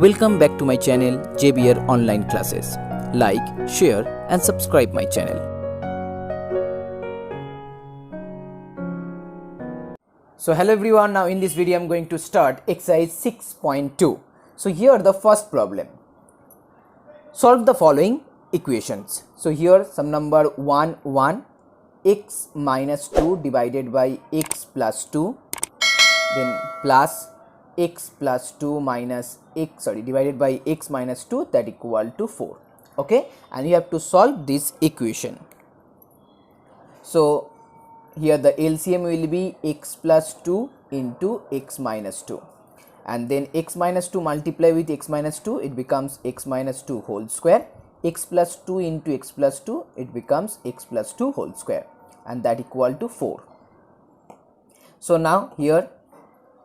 Welcome back to my channel JBR Online Classes. Like, share and subscribe my channel. So hello everyone, now in this video I am going to start exercise 6.2. So here the first problem. Solve the following equations. So here sum number 1 x minus 2 divided by x plus 2, then plus x plus 2 minus divided by x minus 2, that equal to 4. Okay, and you have to solve this equation. So here the LCM will be x plus 2 into x minus 2, and then x minus 2 multiply with x minus 2, it becomes x minus 2 whole square. X plus 2 into x plus 2, it becomes x plus 2 whole square, and that equal to 4. So now here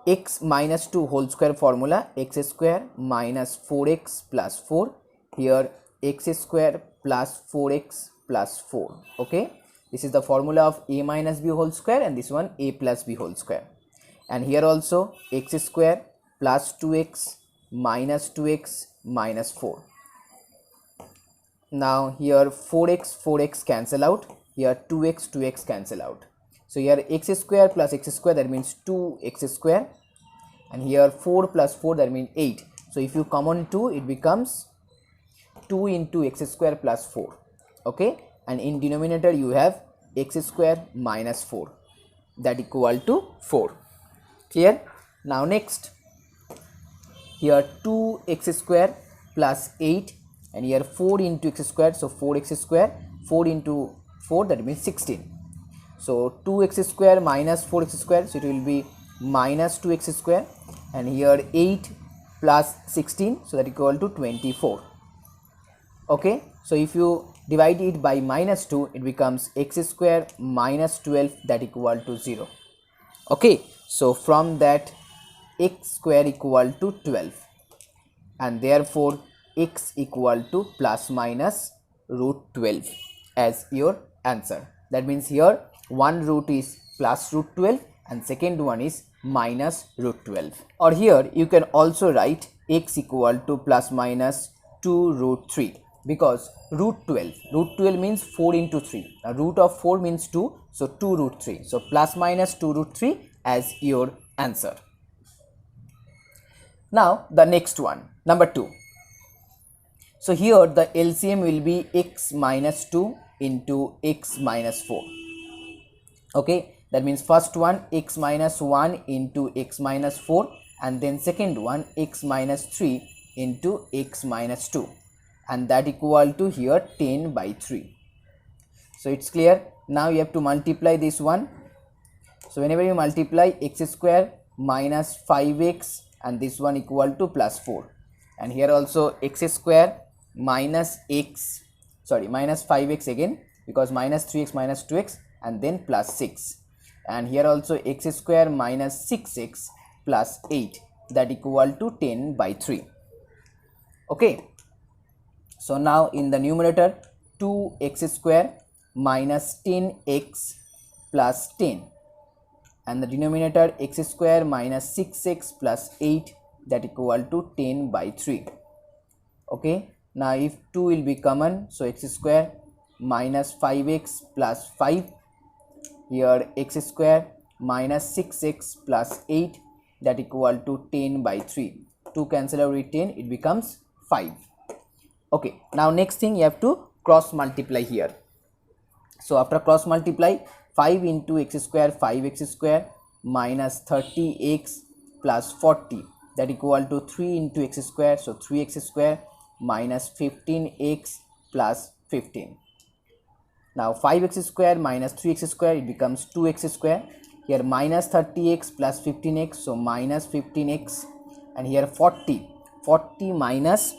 x minus 2 whole square formula, x square minus 4x plus 4, here x square plus 4x plus 4. Okay, this is the formula of a minus b whole square, and this one a plus b whole square. And here also x square plus 2x minus 2x minus 4. Now here 4x cancel out, here 2x cancel out. So here x square plus x square, that means 2x square, and here 4 plus 4, that means 8. So if you common 2, it becomes 2 into x square plus 4. Okay, and in denominator you have x square minus 4, that equal to 4. Clear? Now next, here 2x square plus 8, and here 4 into x square, so 4x square, 4 into 4, that means 16. So 2x square minus 4x square, so it will be minus 2x square, and here 8 plus 16, so that equal to 24. Okay, so if you divide it by minus 2, it becomes x square minus 12, that equal to 0. Okay, so from that x square equal to 12, and therefore x equal to plus minus root 12 as your answer. That means here one root is plus root 12 and second one is minus root 12. Or here you can also write x equal to plus minus 2 root 3, because root 12 means 4 into 3. A root of 4 means 2, so 2 root 3. So plus minus 2 root 3 as your answer. Now the next one, number 2. So here the LCM will be x minus 2 into x minus 4. Okay, that means first one x minus 1 into x minus 4, and then second one x minus 3 into x minus 2, and that equal to here 10 by 3. So it's clear. Now you have to multiply this one. So whenever you multiply x square minus 5x, and this one equal to plus 4, and here also x square minus 5x again, because minus 3x minus 2x, and then plus 6, and here also x square minus 6x plus 8, that equal to 10 by 3. Okay, so now in the numerator 2x square minus 10x plus 10, and the denominator x square minus 6x plus 8, that equal to 10 by 3. Okay, now if 2 will be common, so x square minus 5x plus 5, here x square minus 6x plus 8, that equal to 10 by 3. 2 cancel out with 10, it becomes 5. Okay, now next thing you have to cross multiply here. So after cross multiply, 5 into x square, 5x square minus 30x plus 40, that equal to 3 into x square, so 3x square minus 15x plus 15. Now 5x square minus 3x square, it becomes 2x square. Here minus 30x plus 15x, so minus 15x, and here 40 minus,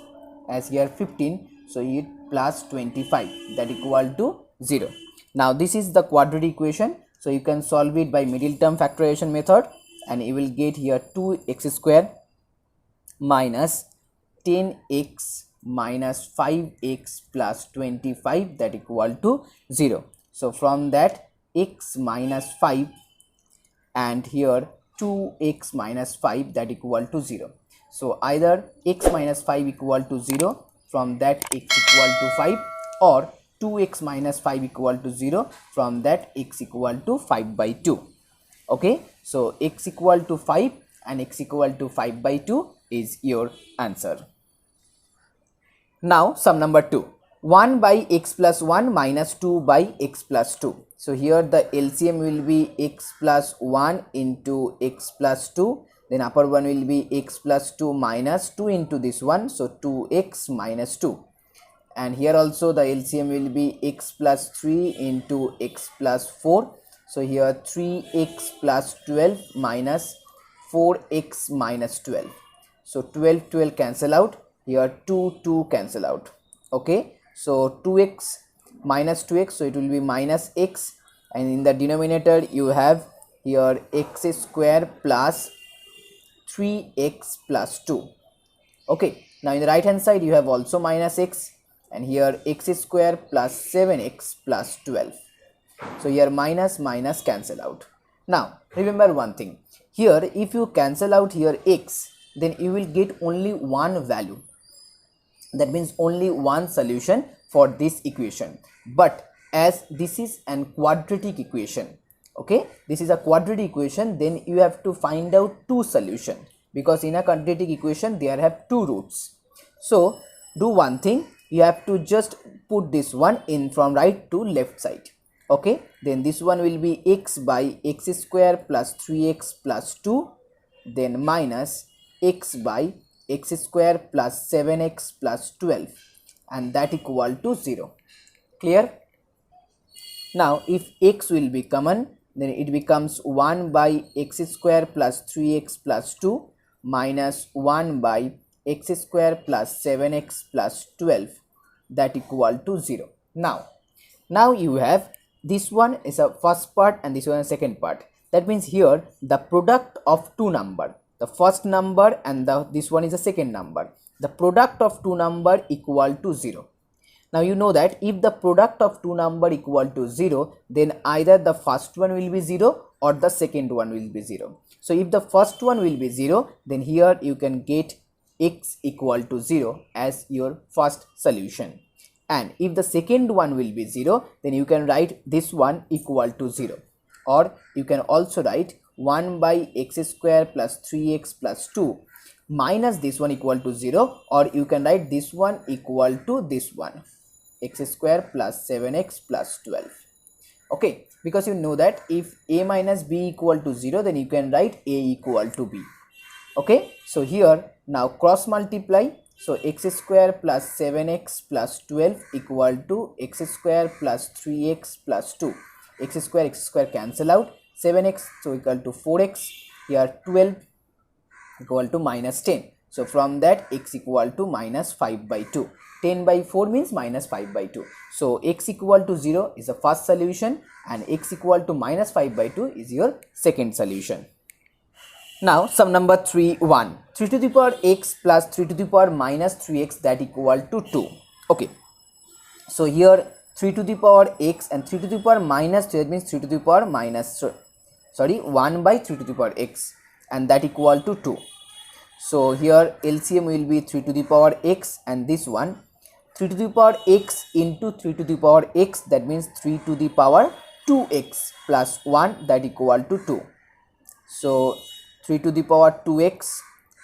as here 15, so it plus 25, that equal to 0. Now this is the quadratic equation, so you can solve it by middle term factorization method, and you will get here 2x square minus 10x minus 5x plus 25, that equal to 0. So from that x minus 5 and here 2x minus 5, that equal to 0. So either x minus 5 equal to 0, from that x equal to 5, or 2x minus 5 equal to 0, from that x equal to 5 by 2. Okay, so x equal to 5 and x equal to 5 by 2 is your answer. Now sum number 2, 1 by x plus 1 minus 2 by x plus 2. So here the LCM will be x plus 1 into x plus 2, then upper one will be x plus 2 minus 2 into this one, so 2x minus 2. And here also the LCM will be x plus 3 into x plus 4. So here 3x plus 12 minus 4x minus 12. So 12 cancel out, here 2 cancel out. Okay, so 2x minus 2x, so it will be minus x, and in the denominator you have here x square plus 3x plus 2. Okay, now in the right hand side you have also minus x, and here x square plus 7x plus 12. So here minus cancel out. Now remember one thing, here if you cancel out here x, then you will get only one value. That means only one solution for this equation. But as this is an quadratic equation, okay, this is a quadratic equation, then you have to find out two solutions, because in a quadratic equation there have two roots. So do one thing, you have to just put this one in from right to left side. Okay, then this one will be x by x square plus 3x plus 2, then minus x by x square plus 7x plus 12, and that equal to 0. Clear? Now if x will be common, then it becomes 1 by x square plus 3x plus 2 minus 1 by x square plus 7x plus 12, that equal to 0. Now you have this one is a first part and this one is second part. That means here the product of two number, the first number and this one is the second number, the product of two number equal to 0. Now you know that if the product of two number equal to 0, then either the first one will be 0 or the second one will be 0. So if the first one will be 0, then here you can get x equal to 0 as your first solution. And if the second one will be 0, then you can write this one equal to 0. Or you can also write 1 by x square plus 3x plus 2 minus this one equal to 0, or you can write this one equal to this one, x square plus 7x plus 12. Okay, because you know that if a minus b equal to 0, then you can write a equal to b. Okay, so here now cross multiply. So x square plus 7x plus 12 equal to x square plus 3x plus 2. X square cancel out, 7x so equal to 4x, here 12 equal to minus 10. So from that x equal to minus 5 by 2. 10 by 4 means minus 5 by 2. So x equal to 0 is the first solution and x equal to minus 5 by 2 is your second solution. Now sum number 3, 1. 3 to the power x plus 3 to the power minus 3x, that equal to 2. Okay, so here 3 to the power x and 3 to the power minus 3, that means 3 to the power minus 1 by 3 to the power x, and that equal to 2. So here LCM will be 3 to the power x and this one 3 to the power x into 3 to the power x, that means 3 to the power 2x plus 1, that equal to 2. So 3 to the power 2x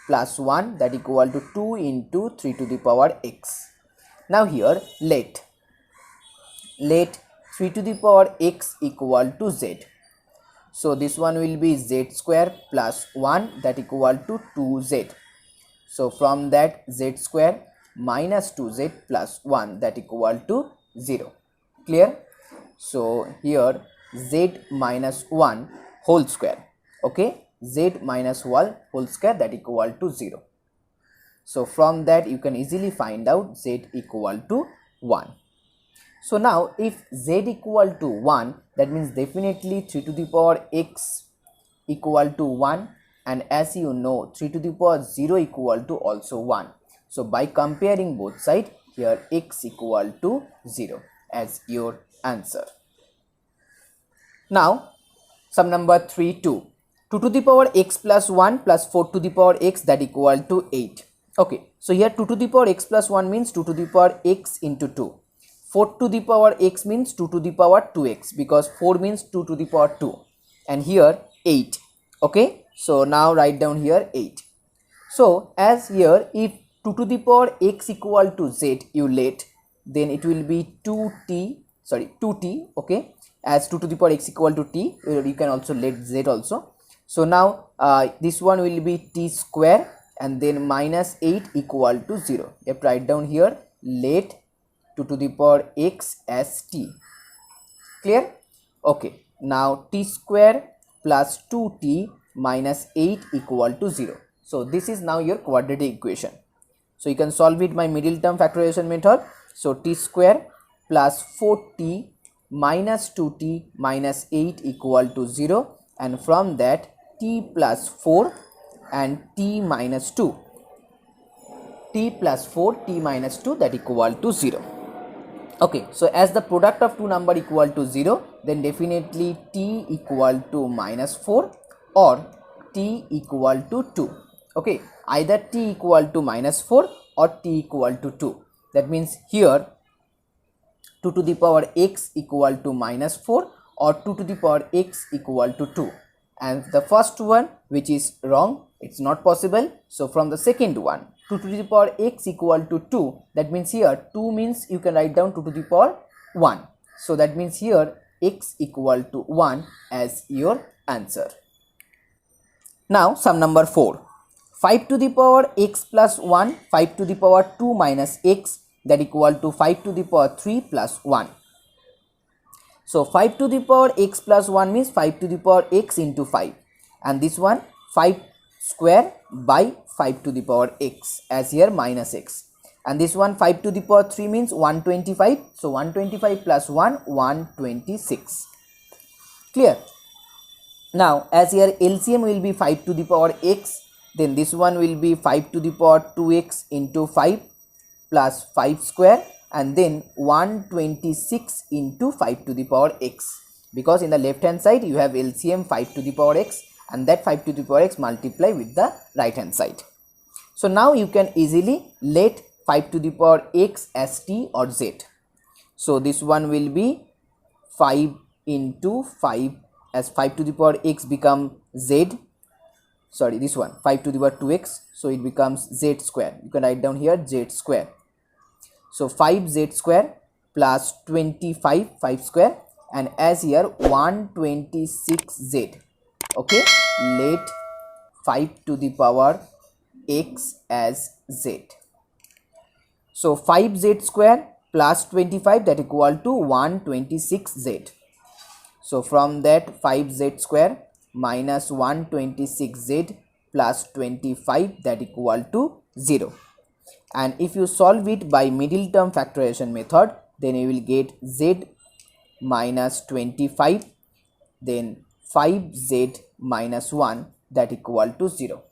plus 1, that equal to 2 into 3 to the power x. Now here let 3 to the power x equal to z. So this one will be z square plus 1, that equal to 2z. So from that z square minus 2z plus 1, that equal to 0. Clear? So here z minus 1 whole square. Okay, z minus 1 whole square, that equal to 0. So from that you can easily find out z equal to 1. So now if z equal to 1, that means definitely 3 to the power x equal to 1, and as you know 3 to the power 0 equal to also 1. So by comparing both sides, here x equal to 0 as your answer. Now sum number 3, 2. 2 to the power x plus 1 plus 4 to the power x, that equal to 8. Okay, so here 2 to the power x plus 1 means 2 to the power x into 2. 4 to the power x means 2 to the power 2x, because 4 means 2 to the power 2, and here 8. Okay, so now write down here 8. So as here, if 2 to the power x equal to z you let, then it will be 2t, okay, as 2 to the power x equal to t, you can also let z also. So now this one will be t square, and then minus 8 equal to 0. You have to write down here, let 2 to the power x as t. Clear? Okay, now t square plus 2t minus 8 equal to 0. So this is now your quadratic equation. So you can solve it by middle term factorization method. So t square plus 4t minus 2t minus 8 equal to 0, and from that t plus 4 and t minus 2, t plus 4 t minus 2, that equal to 0. Okay, so as the product of two number equal to 0, then definitely t equal to minus 4 or t equal to 2. Okay, either t equal to minus 4 or t equal to 2. That means here 2 to the power x equal to minus 4 or 2 to the power x equal to 2. And the first one, which is wrong, it's not possible. So from the second one, 2 to the power x equal to 2, that means here 2 means you can write down 2 to the power 1. So that means here x equal to 1 as your answer. Now sum number 4. 5 to the power x plus 1, 5 to the power 2 minus x, that equal to 5 to the power 3 plus 1. So 5 to the power x plus 1 means 5 to the power x into 5, and this one 5 square by 5 to the power x, as here minus x, and this one 5 to the power 3 means 125. So 125 plus 1, 126. Clear? Now as here LCM will be 5 to the power x, then this one will be 5 to the power 2x into 5 plus 5 square, and then 126 into 5 to the power x, because in the left hand side you have LCM 5 to the power x, and that 5 to the power x multiply with the right hand side. So now you can easily let 5 to the power x as t or z. So this one will be 5 into 5, as 5 to the power x become z, sorry, this one 5 to the power 2x, so it becomes z square. You can write down here z square. So 5z square plus 25 5 square, and as here 126z. Okay, let 5 to the power x as z. So 5z square plus 25, that equal to 126z. So from that 5z square minus 126z plus 25, that equal to 0. And if you solve it by middle term factorization method, then you will get z minus 25, then 5z minus 1, that equal to 0.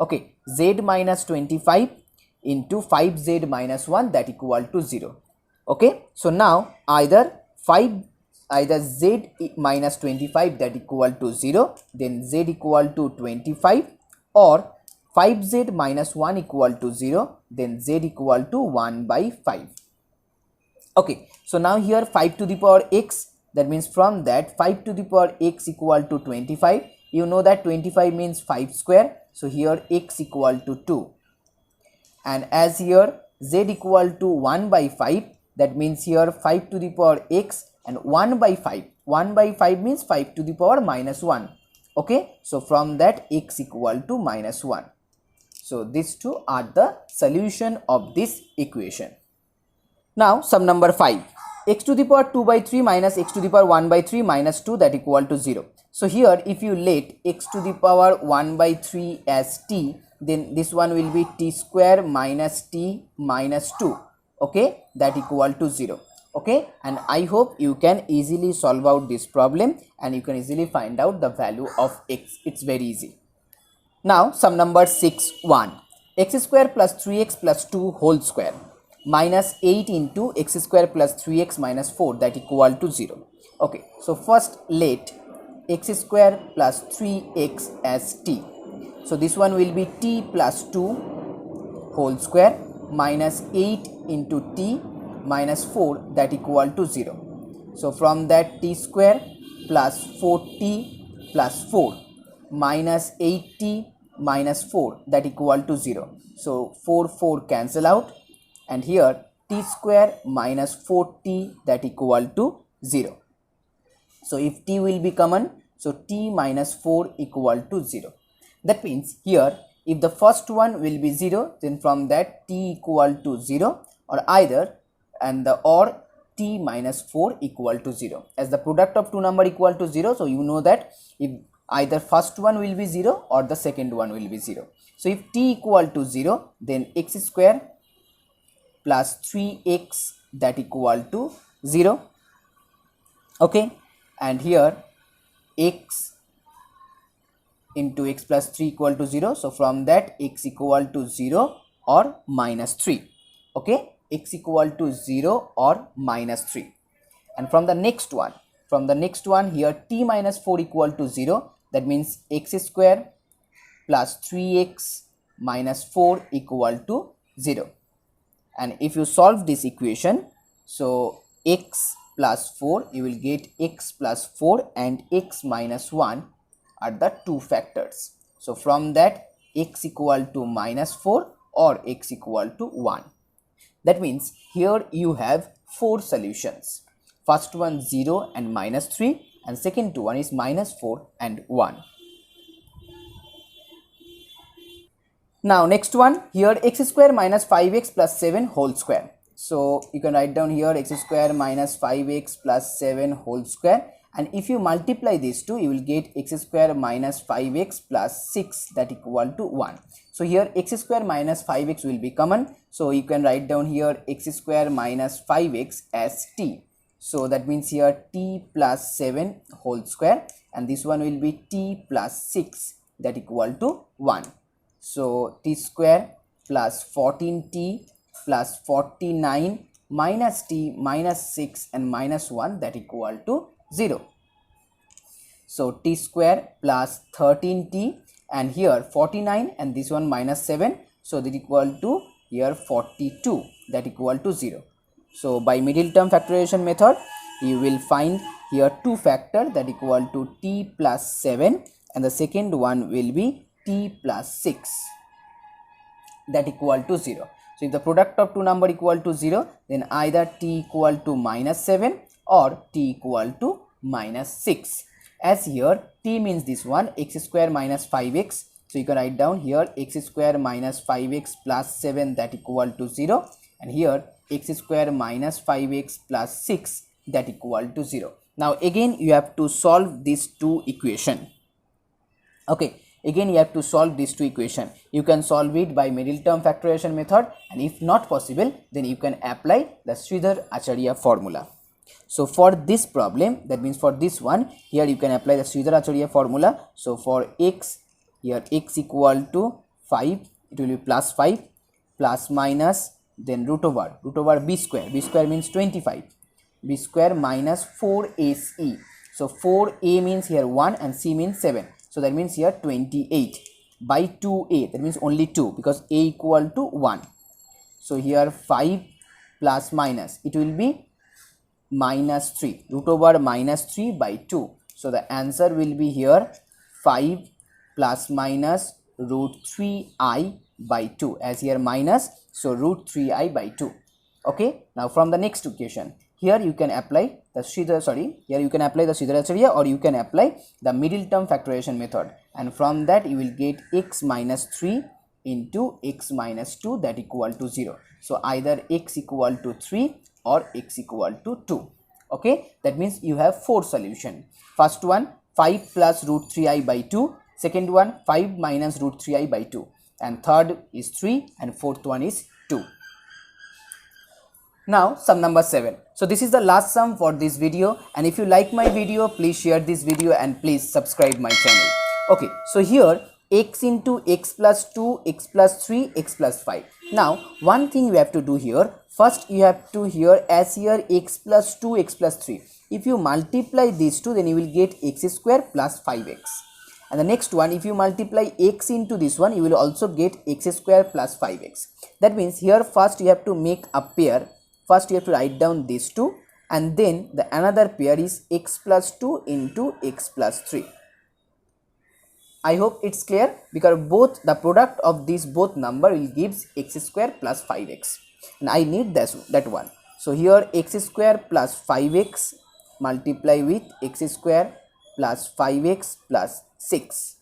Okay, z minus 25 into 5z minus 1, that equal to 0. Okay, so now either z minus 25, that equal to 0, then z equal to 25, or 5z minus 1 equal to 0, then z equal to 1 by 5. Okay, so now here 5 to the power x, that means from that 5 to the power x equal to 25. You know that 25 means 5 square, so here x equal to 2, and as here z equal to 1 by 5, that means here 5 to the power x and 1 by 5. 1 by 5 means 5 to the power minus 1. Okay, so from that x equal to minus 1. So these two are the solution of this equation. Now sum number 5. X to the power 2 by 3 minus x to the power 1 by 3 minus 2, that equal to 0. So here if you let x to the power 1 by 3 as t, then this one will be t square minus t minus 2. Okay, that equal to 0. Okay, and I hope you can easily solve out this problem and you can easily find out the value of x. It's very easy. Now sum number 6 1. X square plus 3x plus 2 whole square minus 8 into x square plus 3x minus 4, that equal to 0. Okay, so first let x square plus 3x as t. So this one will be t plus 2 whole square minus 8 into t minus 4 that equal to 0. So from that t square plus 4t plus 4 minus 8t minus 4 that equal to 0. So 4 cancel out, and here t square minus 4t that equal to 0. So if t will be common, so t minus 4 equal to 0. That means here if the first one will be 0, then from that t equal to 0, or either or t minus 4 equal to 0. As the product of two number equal to 0, so you know that if either first one will be 0 or the second one will be 0. So if t equal to 0, then x square plus 3x that equal to 0. Okay, and here x into x plus 3 equal to 0. So from that x equal to 0 or minus 3. Okay, x equal to 0 or minus 3. And from the next one here t minus 4 equal to 0. That means x square plus 3x minus 4 equal to 0. And if you solve this equation, so x plus 4, you will get x plus 4 and x minus 1 are the two factors. So from that x equal to minus 4 or x equal to 1. That means here you have 4 solutions. First one 0 and minus 3, and second one is minus 4 and 1. Now next one, here x square minus 5x plus 7 whole square. So you can write down here x square minus 5x plus 7 whole square, and if you multiply these two, you will get x square minus 5x plus 6 that equal to 1. So here x square minus 5x will be common, so you can write down here x square minus 5x as t. So that means here t plus 7 whole square, and this one will be t plus 6 that equal to 1. So t square plus 14t plus 49 minus t minus 6 and minus 1 that equal to 0. So t square plus 13t, and here 49 and this one minus 7, so that equal to here 42 that equal to 0. So by middle term factorization method, you will find here two factor that equal to t plus 7, and the second one will be t plus 6 that equal to 0. So if the product of two number equal to 0, then either t equal to minus 7 or t equal to minus 6. As here t means this one x square minus 5x, so you can write down here x square minus 5x plus 7 that equal to 0, and here x square minus 5x plus 6 that equal to 0. Now again you have to solve these two equation. Okay, again you have to solve these two equation. You can solve it by middle term factorization method, and if not possible, then you can apply the Sridhar-Acharya formula. So for this problem, that means for this one, here you can apply the Sridhar-Acharya formula. So for x, here x equal to 5, it will be plus 5 plus minus then root over b square. B square means 25. B square minus 4ac. So 4a means here 1 and c means 7. So that means here 28 by 2a, that means only 2 because a equal to 1. So here 5 plus minus, it will be minus 3, root over minus 3 by 2. So the answer will be here 5 plus minus root 3i by 2, as here minus, so root 3i by 2. Okay, now from the next equation, here you can apply the Sridhar-Acharya, or you can apply the middle term factorization method, and from that you will get x minus 3 into x minus 2 that equal to 0. So either x equal to 3 or x equal to 2. Okay, that means you have 4 solution. First one 5 plus root 3i by 2, second one 5 minus root 3i by 2, and third is 3, and fourth one is 2. Now sum number 7. So this is the last sum for this video, and if you like my video, please share this video and please subscribe my channel. Okay, so here x into x plus 2, x plus 3, x plus 5. Now one thing you have to do here, first you have to here as here x plus 2, x plus 3. if you multiply these two, then you will get x square plus 5x. And the next one, if you multiply x into this one, you will also get x square plus 5x. That means here first you have to make a pair. First you have to write down these two, and then the another pair is x plus 2 into x plus 3. I hope it's clear, because both the product of these both number will gives x square plus 5x, and I need that one. So here x square plus 5x multiply with x square plus 5x plus 6.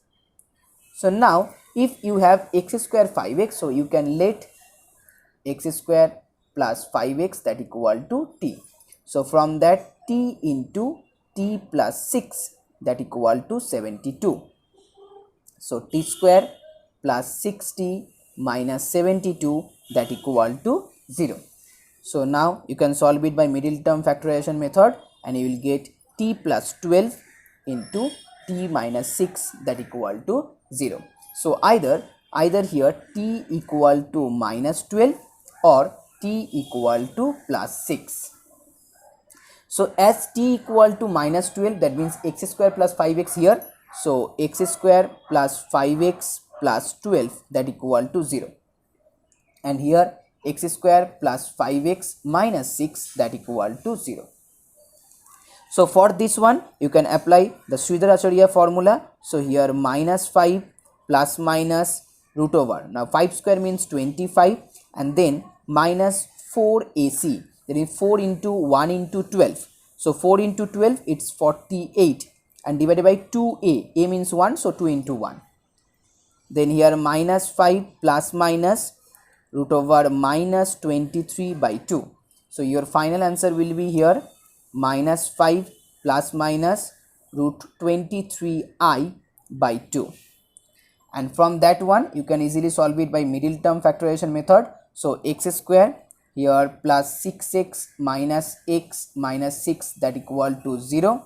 So now if you have x square 5x, so you can let x square plus 5x that equal to t. So from that, t into t plus 6 that equal to 72. So t square plus 6t minus 72 that equal to 0. So now you can solve it by middle term factorization method, and you will get t plus 12 into t minus 6 that equal to 0. So either here t equal to minus 12 or t equal to plus 6. So as t equal to minus 12, that means x square plus 5x here. So x square plus 5x plus 12 that equal to 0. And here x square plus 5x minus 6 that equal to 0. So for this one, you can apply the Sridhar-Acharya formula. So here minus 5 plus minus root over. Now 5 square means 25, and then minus 4ac. That is 4 into 1 into 12. So 4 into 12, it's 48, and divided by 2a. A means 1, so 2 into 1. Then here minus 5 plus minus root over minus 23 by 2. So your final answer will be here minus 5 plus minus root 23i by 2. And from that one, you can easily solve it by middle term factorization method. So x square here plus 6x minus x minus 6 that equal to 0.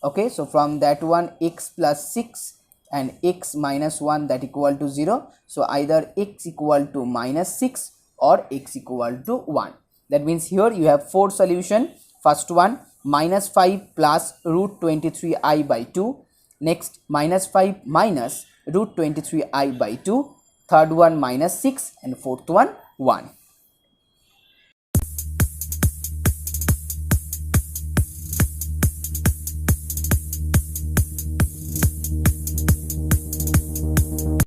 Okay, so from that one, x plus 6 and x minus 1 that equal to 0. So either x equal to minus 6 or x equal to 1. That means here you have 4 solution. First one, minus 5 plus root 23i by 2. Next, minus 5 minus root 23i by 2. Third one, minus 6, and fourth one, 1.